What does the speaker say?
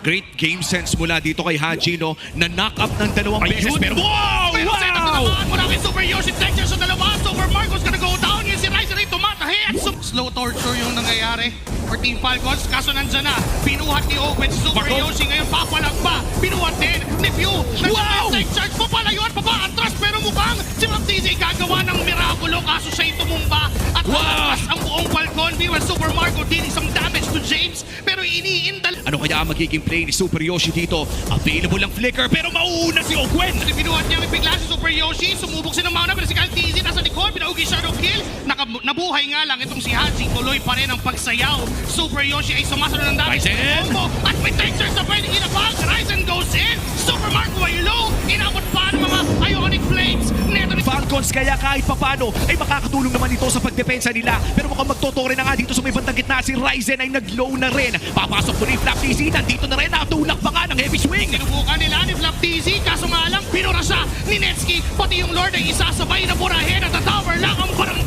Great game sense mula dito kay Haji, no? Na-knock up ng dalawang beses. Pero wow! Pero set up na naman mula kay Super Yoshi Texture sa dalawa. Super Marcos gonna go down. Yung si Ryzen ay tumatahi at slow torture yung nangyayari for Team Falcons. Kaso nandyan na. Pinuhat ni Owen si Super Yoshi. Ngayon papalag pa. Pinuhat din ni Pew. Wow! Charge papalayo at papaatras. Pero mukhang si Baptiste gagawa ng mirakulo. Kaso siya'y tumumba. At atras ang buong Falcon. Meanwhile, Super Marco dealing some damage to James. Pero iniindal. Ano kaya ang magiging play ni Super Yoshi dito? Available ang flicker pero mauuna si Ogwen. Pinuhat niya bigla si Super Yoshi. Sumubok si Namana pero si Caltizi nasa likod. Pinaugi Shadow Kill. Nabuhay nga lang itong si Haji. Tuloy pa rin ang pagsayaw. Super Yoshi ay sumasunod ng damage sa combo. At may textures na pwedeng inabag. Ryzen goes in. Super Marco ay low. Inabot pa ng mga Ionic Flames. Neto ni Falcons kaya kahit papano ay makakatulong naman ito sa pagdepensa nila. Pero mukhang magtotore na nga dito sa may bandang gitna. Si Ryzen ay nag-low na rin. Papasok po ni Flap TZ. Nandito na rin. Natulak pa nga ng heavy swing. sinubukan nila ni Flap TZ. Kaso nga lang, pinura siya ni Netsky. Pati yung Lord ay isasabay na burahin at the tower lang ang parang